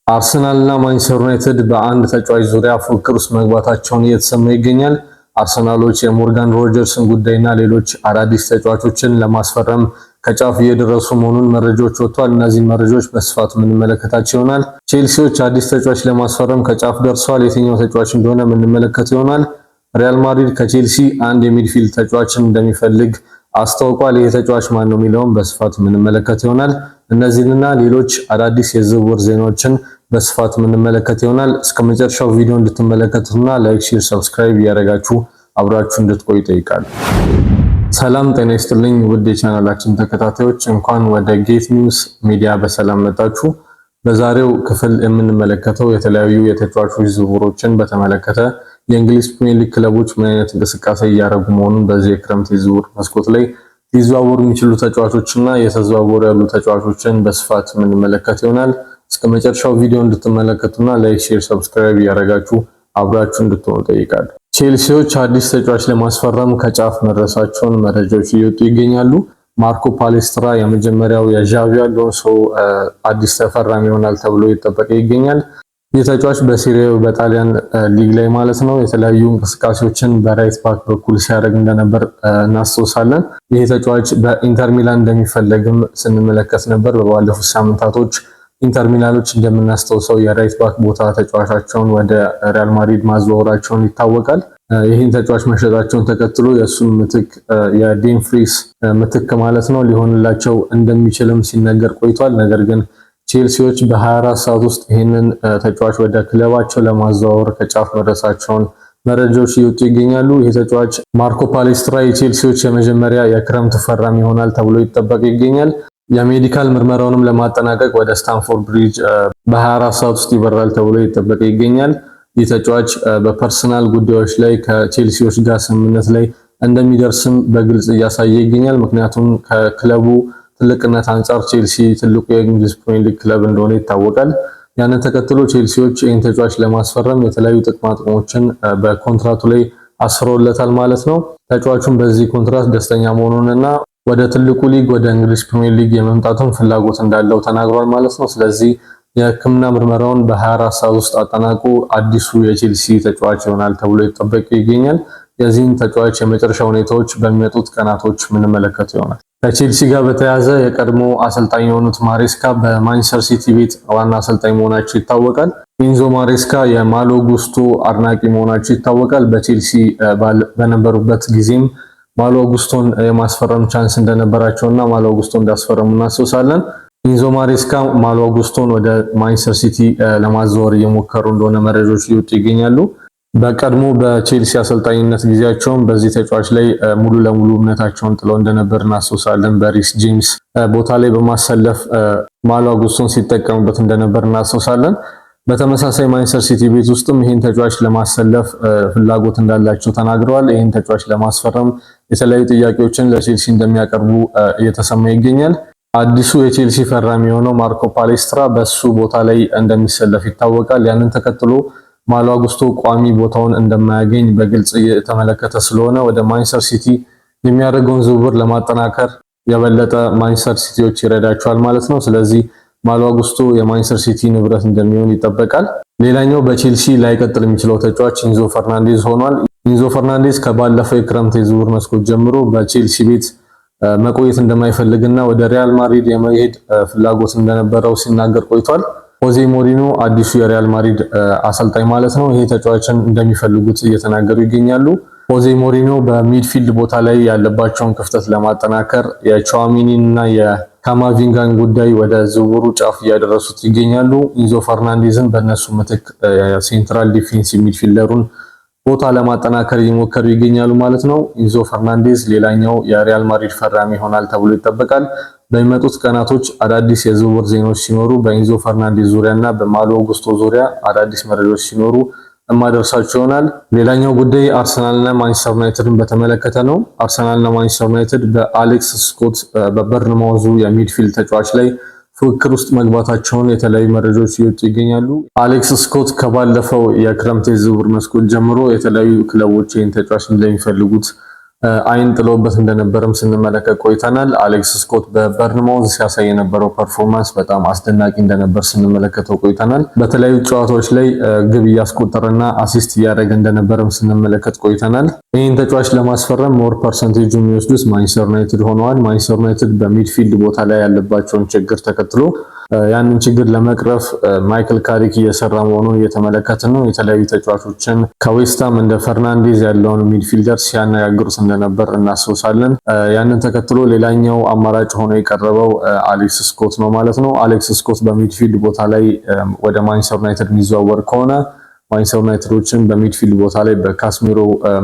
አርሰናልና ማንቸስተር ዩናይትድ በአንድ ተጫዋች ዙሪያ ፉክክር ውስጥ መግባታቸውን እየተሰማ ይገኛል። አርሰናሎች የሞርጋን ሮጀርስን ጉዳይና ሌሎች አዳዲስ ተጫዋቾችን ለማስፈረም ከጫፍ እየደረሱ መሆኑን መረጃዎች ወጥቷል። እነዚህ መረጃዎች በስፋት የምንመለከታቸው ይሆናል። ቼልሲዎች አዲስ ተጫዋች ለማስፈረም ከጫፍ ደርሰዋል። የትኛው ተጫዋች እንደሆነ የምንመለከት ይሆናል። ሪያል ማድሪድ ከቼልሲ አንድ የሚድፊልድ ተጫዋችን እንደሚፈልግ አስታውቋል። ይህ ተጫዋች ማን ነው የሚለውን በስፋት የምንመለከት ይሆናል። እነዚህንና ሌሎች አዳዲስ የዝውውር ዜናዎችን በስፋት የምንመለከት ይሆናል። እስከ መጨረሻው ቪዲዮ እንድትመለከቱና ላይክ፣ ሼር፣ ሰብስክራይብ እያደረጋችሁ አብራችሁ እንድትቆዩ ጠይቃለሁ። ሰላም ጤና ይስጥልኝ ውድ የቻናላችን ተከታታዮች፣ እንኳን ወደ ጌት ኒውስ ሚዲያ በሰላም መጣችሁ። በዛሬው ክፍል የምንመለከተው የተለያዩ የተጫዋቾች ዝውውሮችን በተመለከተ የእንግሊዝ ፕሪሚየር ሊግ ክለቦች ምን አይነት እንቅስቃሴ እያደረጉ መሆኑን በዚህ የክረምት የዝውውር መስኮት ላይ ሊዘዋወሩ የሚችሉ ተጫዋቾችና የተዘዋወሩ ያሉ ተጫዋቾችን በስፋት የምንመለከት ይሆናል። እስከ መጨረሻው ቪዲዮ እንድትመለከቱና ላይክ፣ ሼር፣ ሰብስክራይብ እያደረጋችሁ አብራችሁ እንድትሆኑ ጠይቃለሁ። ቼልሲዎች አዲስ ተጫዋች ለማስፈረም ከጫፍ መድረሳቸውን መረጃዎች እየወጡ ይገኛሉ። ማርኮ ፓሌስትራ የመጀመሪያው የዣቪ አሎንሶ አዲስ ተፈራሚ ይሆናል ተብሎ እየተጠበቀ ይገኛል። ይህ ተጫዋች በሴሪያው በጣሊያን ሊግ ላይ ማለት ነው የተለያዩ እንቅስቃሴዎችን በራይት ባክ በኩል ሲያደርግ እንደነበር እናስታውሳለን። ይህ ተጫዋች በኢንተር ሚላን እንደሚፈለግም ስንመለከት ነበር። በባለፉት ሳምንታቶች ኢንተር ሚላኖች እንደምናስታውሰው የራይት ባክ ቦታ ተጫዋቻቸውን ወደ ሪያል ማድሪድ ማዘዋወራቸውን ይታወቃል። ይህን ተጫዋች መሸጣቸውን ተከትሎ የእሱን ምትክ የዴምፍሪስ ምትክ ማለት ነው ሊሆንላቸው እንደሚችልም ሲነገር ቆይቷል። ነገር ግን ቼልሲዎች በ24 ሰዓት ውስጥ ይህንን ተጫዋች ወደ ክለባቸው ለማዘዋወር ከጫፍ መድረሳቸውን መረጃዎች እየወጡ ይገኛሉ። ይህ ተጫዋች ማርኮ ፓሌስትራ የቼልሲዎች የመጀመሪያ የክረምት ፈራሚ ይሆናል ተብሎ ይጠበቅ ይገኛል። የሜዲካል ምርመራውንም ለማጠናቀቅ ወደ ስታንፎርድ ብሪጅ በ24 ሰዓት ውስጥ ይበራል ተብሎ ይጠበቅ ይገኛል። ይህ ተጫዋች በፐርሰናል ጉዳዮች ላይ ከቼልሲዎች ጋር ስምምነት ላይ እንደሚደርስም በግልጽ እያሳየ ይገኛል። ምክንያቱም ከክለቡ ትልቅነት አንጻር ቼልሲ ትልቁ የእንግሊዝ ፕሪሚየር ሊግ ክለብ እንደሆነ ይታወቃል። ያንን ተከትሎ ቼልሲዎች ይህን ተጫዋች ለማስፈረም የተለያዩ ጥቅማ ጥቅሞችን በኮንትራቱ ላይ አስረውለታል ማለት ነው። ተጫዋቹም በዚህ ኮንትራት ደስተኛ መሆኑንና ወደ ትልቁ ሊግ ወደ እንግሊዝ ፕሪሚየር ሊግ የመምጣቱን ፍላጎት እንዳለው ተናግሯል ማለት ነው። ስለዚህ የሕክምና ምርመራውን በ24 ሰዓት ውስጥ አጠናቆ አዲሱ የቼልሲ ተጫዋች ይሆናል ተብሎ ይጠበቅ ይገኛል። የዚህን ተጫዋች የመጨረሻ ሁኔታዎች በሚመጡት ቀናቶች የምንመለከት ይሆናል። ከቼልሲ ጋር በተያያዘ የቀድሞ አሰልጣኝ የሆኑት ማሬስካ በማንቸስተር ሲቲ ቤት ዋና አሰልጣኝ መሆናቸው ይታወቃል። ኢንዞ ማሬስካ የማሎ ጉስቶ አድናቂ መሆናቸው ይታወቃል። በቼልሲ በነበሩበት ጊዜም ማሎ ጉስቶን የማስፈረም ቻንስ እንደነበራቸውና ማሎ ጉስቶ እንዳስፈረሙ እናስታውሳለን። ኢንዞ ማሬስካ ማሎ ጉስቶን ወደ ማንቸስተር ሲቲ ለማዘዋወር እየሞከሩ እንደሆነ መረጃዎች ሊወጡ ይገኛሉ። በቀድሞ በቼልሲ አሰልጣኝነት ጊዜያቸውን በዚህ ተጫዋች ላይ ሙሉ ለሙሉ እምነታቸውን ጥለው እንደነበር እናስታውሳለን። በሪስ ጄምስ ቦታ ላይ በማሰለፍ ማሎ ጉስቶን ሲጠቀሙበት እንደነበር እናስታውሳለን። በተመሳሳይ ማንቸስተር ሲቲ ቤት ውስጥም ይህን ተጫዋች ለማሰለፍ ፍላጎት እንዳላቸው ተናግረዋል። ይህን ተጫዋች ለማስፈረም የተለያዩ ጥያቄዎችን ለቼልሲ እንደሚያቀርቡ እየተሰማ ይገኛል። አዲሱ የቼልሲ ፈራሚ የሆነው ማርኮ ፓሌስትራ በሱ ቦታ ላይ እንደሚሰለፍ ይታወቃል። ያንን ተከትሎ ማሎ ጉስቶ ቋሚ ቦታውን እንደማያገኝ በግልጽ እየተመለከተ ስለሆነ ወደ ማንቸስተር ሲቲ የሚያደርገውን ዝውውር ለማጠናከር የበለጠ ማንቸስተር ሲቲዎች ይረዳቸዋል ማለት ነው። ስለዚህ ማሎ ጉስቶ የማንቸስተር ሲቲ ንብረት እንደሚሆን ይጠበቃል። ሌላኛው በቼልሲ ላይቀጥል የሚችለው ተጫዋች ኢንዞ ፈርናንዴዝ ሆኗል። ኢንዞ ፈርናንዴዝ ከባለፈው የክረምት የዝውውር መስኮት ጀምሮ በቼልሲ ቤት መቆየት እንደማይፈልግና ወደ ሪያል ማድሪድ የመሄድ ፍላጎት እንደነበረው ሲናገር ቆይቷል። ሆዜ ሞሪኖ አዲሱ የሪያል ማድሪድ አሰልጣኝ ማለት ነው ይሄ ተጫዋችን እንደሚፈልጉት እየተናገሩ ይገኛሉ። ሆዜ ሞሪኖ በሚድፊልድ ቦታ ላይ ያለባቸውን ክፍተት ለማጠናከር የቹዋሚኒን እና የካማቪንጋን ጉዳይ ወደ ዝውውሩ ጫፍ እያደረሱት ይገኛሉ። ኢንዞ ፈርናንዴዝን በእነሱ ምትክ ሴንትራል ዲፌንሲቭ ሚድፊልደሩን ቦታ ለማጠናከር እየሞከሩ ይገኛሉ ማለት ነው። ኢንዞ ፈርናንዴዝ ሌላኛው የሪያል ማድሪድ ፈራሚ ይሆናል ተብሎ ይጠበቃል። በሚመጡት ቀናቶች አዳዲስ የዝውውር ዜናዎች ሲኖሩ በኢንዞ ፈርናንዴዝ ዙሪያና በማሎ ጉስቶ ዙሪያ አዳዲስ መረጃዎች ሲኖሩ እማደርሳችሁ ይሆናል። ሌላኛው ጉዳይ አርሰናልና ማንቸስተር ዩናይትድን በተመለከተ ነው። አርሰናልና ማንቸስተር ዩናይትድ በአሌክስ ስኮት በበርንማውዙ የሚድፊልድ ተጫዋች ላይ ፉክክር ውስጥ መግባታቸውን የተለያዩ መረጃዎች እየወጡ ይገኛሉ። አሌክስ ስኮት ከባለፈው የክረምት የዝውውር መስኮት ጀምሮ የተለያዩ ክለቦች ይህን ተጫዋች እንደሚፈልጉት አይን ጥሎበት እንደነበረም ስንመለከት ቆይተናል። አሌክስ ስኮት በበርንማውዝ ሲያሳይ የነበረው ፐርፎርማንስ በጣም አስደናቂ እንደነበር ስንመለከተው ቆይተናል። በተለያዩ ጨዋታዎች ላይ ግብ እያስቆጠረና አሲስት እያደረገ እንደነበረም ስንመለከት ቆይተናል። ይህን ተጫዋች ለማስፈረም ሞር ፐርሰንቴጁ የሚወስዱት ማንቸስተር ዩናይትድ ሆነዋል። ማንቸስተር ዩናይትድ በሚድፊልድ ቦታ ላይ ያለባቸውን ችግር ተከትሎ ያንን ችግር ለመቅረፍ ማይክል ካሪክ እየሰራ መሆኑን እየተመለከትን ነው። የተለያዩ ተጫዋቾችን ከዌስትሃም እንደ ፈርናንዴዝ ያለውን ሚድፊልደር ሲያነጋግሩት እንደነበር እናስታውሳለን። ያንን ተከትሎ ሌላኛው አማራጭ ሆኖ የቀረበው አሌክስ ስኮት ነው ማለት ነው። አሌክስ ስኮት በሚድፊልድ ቦታ ላይ ወደ ማንቸስተር ዩናይትድ የሚዘዋወር ከሆነ ማንቸስተር ዩናይትዶችን በሚድፊልድ ቦታ ላይ በካስሜሮ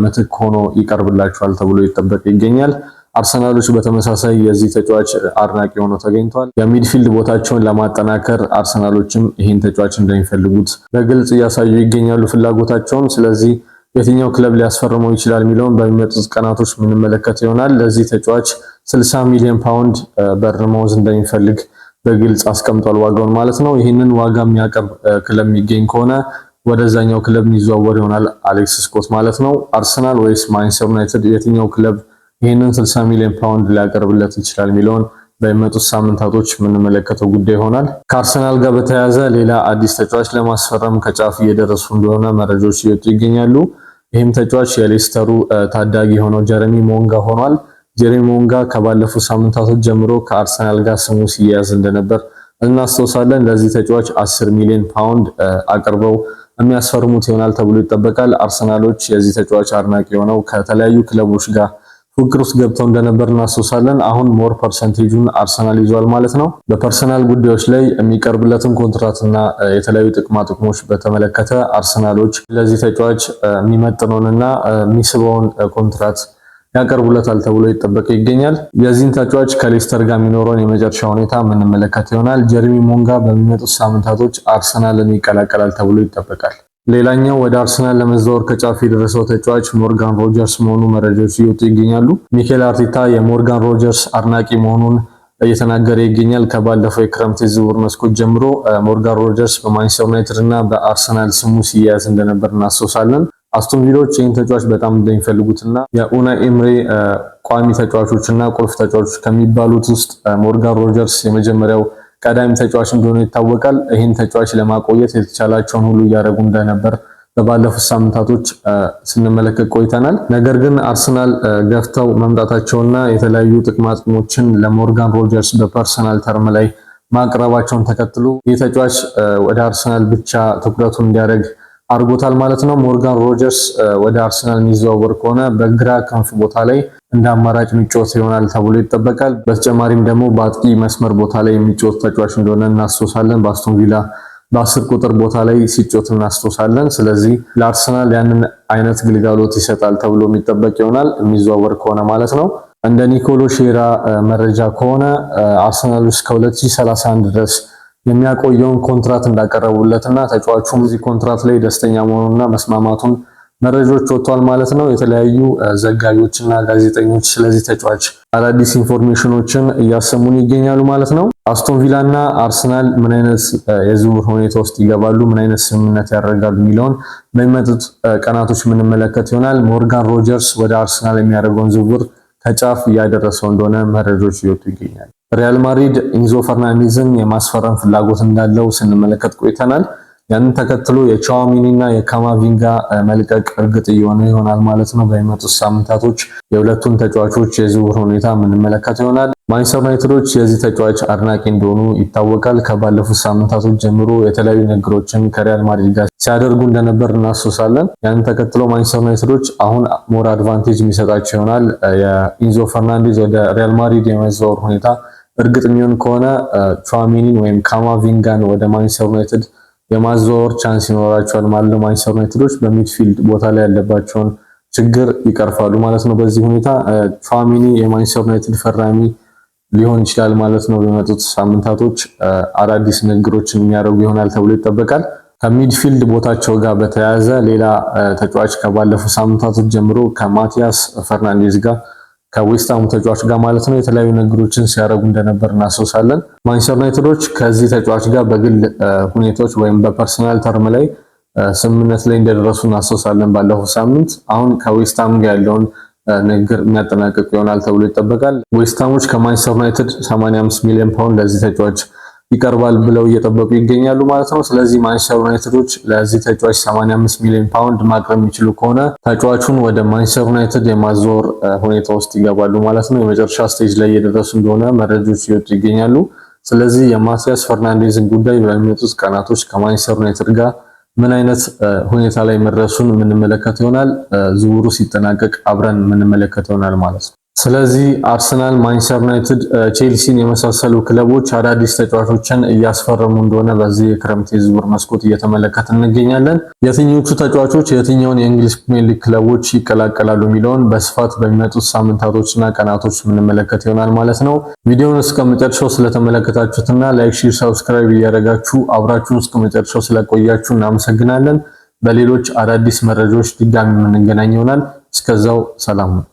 ምትክ ሆኖ ይቀርብላቸዋል ተብሎ ይጠበቅ ይገኛል። አርሰናሎች በተመሳሳይ የዚህ ተጫዋች አድናቂ ሆነው ተገኝተዋል። የሚድፊልድ ቦታቸውን ለማጠናከር አርሰናሎችም ይህን ተጫዋች እንደሚፈልጉት በግልጽ እያሳዩ ይገኛሉ ፍላጎታቸውን። ስለዚህ የትኛው ክለብ ሊያስፈርመው ይችላል የሚለውን በሚመጡት ቀናቶች የምንመለከት ይሆናል። ለዚህ ተጫዋች 60 ሚሊዮን ፓውንድ በርንማውዝ እንደሚፈልግ በግልጽ አስቀምጧል ዋጋውን ማለት ነው። ይህንን ዋጋ የሚያቀርብ ክለብ የሚገኝ ከሆነ ወደዛኛው ክለብ የሚዘዋወር ይሆናል አሌክስ ስኮት ማለት ነው። አርሰናል ወይስ ማንቸስተር ዩናይትድ የትኛው ክለብ ይህንን 60 ሚሊዮን ፓውንድ ሊያቀርብለት ይችላል የሚለውን በሚመጡት ሳምንታቶች የምንመለከተው ጉዳይ ይሆናል። ከአርሰናል ጋር በተያያዘ ሌላ አዲስ ተጫዋች ለማስፈረም ከጫፍ እየደረሱ እንደሆነ መረጃዎች እየወጡ ይገኛሉ። ይህም ተጫዋች የሌስተሩ ታዳጊ የሆነው ጀረሚ ሞንጋ ሆኗል። ጀረሚ ሞንጋ ከባለፉት ሳምንታቶች ጀምሮ ከአርሰናል ጋር ስሙ ሲያያዝ እንደነበር እናስታውሳለን። ለዚህ ተጫዋች 10 ሚሊዮን ፓውንድ አቅርበው የሚያስፈርሙት ይሆናል ተብሎ ይጠበቃል። አርሰናሎች የዚህ ተጫዋች አድናቂ የሆነው ከተለያዩ ክለቦች ጋር ፉክክር ውስጥ ገብተው እንደነበር እናስታውሳለን። አሁን ሞር ፐርሰንቴጁን አርሰናል ይዟል ማለት ነው። በፐርሰናል ጉዳዮች ላይ የሚቀርብለትን ኮንትራትና የተለያዩ ጥቅማ ጥቅሞች በተመለከተ አርሰናሎች ለዚህ ተጫዋች የሚመጥነውንና የሚስበውን ኮንትራት ያቀርቡለታል ተብሎ ይጠበቅ ይገኛል። የዚህን ተጫዋች ከሌስተር ጋር የሚኖረውን የመጨረሻ ሁኔታ የምንመለከት ይሆናል። ጀረሚ ሞንጋ በሚመጡት ሳምንታቶች አርሰናልን ይቀላቀላል ተብሎ ይጠበቃል። ሌላኛው ወደ አርሰናል ለመዘዋወር ከጫፍ የደረሰው ተጫዋች ሞርጋን ሮጀርስ መሆኑ መረጃዎች እየወጡ ይገኛሉ። ሚኬል አርቴታ የሞርጋን ሮጀርስ አድናቂ መሆኑን እየተናገረ ይገኛል። ከባለፈው የክረምት የዝውውር መስኮት ጀምሮ ሞርጋን ሮጀርስ በማንቸስተር ዩናይትድ እና በአርሰናል ስሙ ሲያያዝ እንደነበር እናስታውሳለን። አስቶን ቪላዎች ይህን ተጫዋች በጣም እንደሚፈልጉትና የኡናይ ኤምሬ ቋሚ ተጫዋቾችና ቁልፍ ተጫዋቾች ከሚባሉት ውስጥ ሞርጋን ሮጀርስ የመጀመሪያው ቀዳሚ ተጫዋች እንደሆነ ይታወቃል። ይህን ተጫዋች ለማቆየት የተቻላቸውን ሁሉ እያደረጉ እንደነበር በባለፉት ሳምንታቶች ስንመለከት ቆይተናል። ነገር ግን አርሰናል ገፍተው መምጣታቸውና የተለያዩ ጥቅማጥቅሞችን ለሞርጋን ሮጀርስ በፐርሰናል ተርም ላይ ማቅረባቸውን ተከትሎ ይህ ተጫዋች ወደ አርሰናል ብቻ ትኩረቱን እንዲያደርግ አድርጎታል ማለት ነው። ሞርጋን ሮጀርስ ወደ አርሰናል የሚዘዋወር ከሆነ በግራ ክንፍ ቦታ ላይ እንደ አማራጭ የሚጫወት ይሆናል ተብሎ ይጠበቃል። በተጨማሪም ደግሞ በአጥቂ መስመር ቦታ ላይ የሚጫወት ተጫዋች እንደሆነ እናስታውሳለን። በአስቶን ቪላ በ10 ቁጥር ቦታ ላይ ሲጫወት እናስታውሳለን። ስለዚህ ለአርሰናል ያንን አይነት ግልጋሎት ይሰጣል ተብሎ የሚጠበቅ ይሆናል የሚዘዋወር ከሆነ ማለት ነው። እንደ ኒኮሎ ሼራ መረጃ ከሆነ አርሰናል እስከ 2031 ድረስ የሚያቆየውን ኮንትራት እንዳቀረቡለትና ተጫዋቹም እዚህ ኮንትራት ላይ ደስተኛ መሆኑንና መስማማቱን መረጃዎች ወጥቷል ማለት ነው። የተለያዩ ዘጋቢዎችና ጋዜጠኞች ስለዚህ ተጫዋች አዳዲስ ኢንፎርሜሽኖችን እያሰሙን ይገኛሉ ማለት ነው። አስቶን ቪላና አርሰናል ምን አይነት የዝውውር ሁኔታ ውስጥ ይገባሉ፣ ምን አይነት ስምምነት ያደርጋሉ የሚለውን በሚመጡት ቀናቶች የምንመለከት ይሆናል። ሞርጋን ሮጀርስ ወደ አርሰናል የሚያደርገውን ዝውውር ከጫፍ እያደረሰው እንደሆነ መረጃዎች እየወጡ ይገኛሉ። ሪያል ማድሪድ ኢንዞ ፈርናንዴዝን የማስፈረም ፍላጎት እንዳለው ስንመለከት ቆይተናል። ያንን ተከትሎ የቻዋሚኒና የካማቪንጋ መልቀቅ እርግጥ እየሆነ ይሆናል ማለት ነው። በሚመጡት ሳምንታቶች የሁለቱን ተጫዋቾች የዝውውር ሁኔታ የምንመለከት ይሆናል። ማንቸስተር ዩናይትዶች የዚህ ተጫዋች አድናቂ እንደሆኑ ይታወቃል። ከባለፉት ሳምንታቶች ጀምሮ የተለያዩ ነገሮችን ከሪያል ማድሪድ ጋር ሲያደርጉ እንደነበር እናስታውሳለን። ያንን ተከትሎ ማንቸስተር ዩናይትዶች አሁን ሞር አድቫንቴጅ የሚሰጣቸው ይሆናል። የኢንዞ ፈርናንዴዝ ወደ ሪያል ማድሪድ የመዘዋወር ሁኔታ እርግጥ የሚሆን ከሆነ ቻዋሚኒን ወይም ካማቪንጋን ወደ ማንቸስተር ዩናይትድ የማዘዋወር ቻንስ ይኖራቸዋል ማለት ነው። ማንቸስተር ዩናይትዶች በሚድፊልድ ቦታ ላይ ያለባቸውን ችግር ይቀርፋሉ ማለት ነው። በዚህ ሁኔታ ቻዋሚኒ የማንቸስተር ዩናይትድ ፈራሚ ሊሆን ይችላል ማለት ነው። በመጡት ሳምንታቶች አዳዲስ ንግግሮችን የሚያደርጉ ይሆናል ተብሎ ይጠበቃል። ከሚድፊልድ ቦታቸው ጋር በተያያዘ ሌላ ተጫዋች ከባለፉት ሳምንታቶች ጀምሮ ከማቲያስ ፈርናንዴዝ ጋር ከዌስትሃም ተጫዋች ጋር ማለት ነው የተለያዩ ነገሮችን ሲያደርጉ እንደነበር እናስታውሳለን። ማንቸስተር ዩናይትዶች ከዚህ ተጫዋች ጋር በግል ሁኔታዎች ወይም በፐርሰናል ተርም ላይ ስምምነት ላይ እንደደረሱ እናስታውሳለን ባለፈው ሳምንት። አሁን ከዌስትሃም ጋር ያለውን ንግግር የሚያጠናቅቁ ይሆናል ተብሎ ይጠበቃል። ዌስትሃሞች ከማንቸስተር ዩናይትድ 85 ሚሊዮን ፓውንድ ለዚህ ተጫዋች ይቀርባል ብለው እየጠበቁ ይገኛሉ ማለት ነው። ስለዚህ ማንቸስተር ዩናይትዶች ለዚህ ተጫዋች 85 ሚሊዮን ፓውንድ ማቅረብ የሚችሉ ከሆነ ተጫዋቹን ወደ ማንቸስተር ዩናይትድ የማዞር ሁኔታ ውስጥ ይገባሉ ማለት ነው። የመጨረሻ ስቴጅ ላይ እየደረሱ እንደሆነ መረጃዎች ይወጡ ይገኛሉ። ስለዚህ የማቲያስ ፈርናንዴዝን ጉዳይ በሚመጡት ቀናቶች ከማንቸስተር ዩናይትድ ጋር ምን አይነት ሁኔታ ላይ መድረሱን የምንመለከት ይሆናል። ዝውውሩ ሲጠናቀቅ አብረን የምንመለከት ይሆናል ማለት ነው። ስለዚህ አርሰናል፣ ማንቸስተር ዩናይትድ፣ ቼልሲን የመሳሰሉ ክለቦች አዳዲስ ተጫዋቾችን እያስፈረሙ እንደሆነ በዚህ የክረምት የዝውውር መስኮት እየተመለከትን እንገኛለን። የትኞቹ ተጫዋቾች የትኛውን የእንግሊዝ ፕሪሚየር ሊግ ክለቦች ይቀላቀላሉ የሚለውን በስፋት በሚመጡት ሳምንታቶችና ቀናቶች የምንመለከት ይሆናል ማለት ነው። ቪዲዮውን እስከ መጨረሻው ስለተመለከታችሁትና ላይክ፣ ሼር፣ ሰብስክራይብ እያደረጋችሁ አብራችሁን እስከ መጨረሻው ስለቆያችሁ እናመሰግናለን። በሌሎች አዳዲስ መረጃዎች ድጋሚ የምንገናኝ ይሆናል። እስከዛው ሰላም ነው።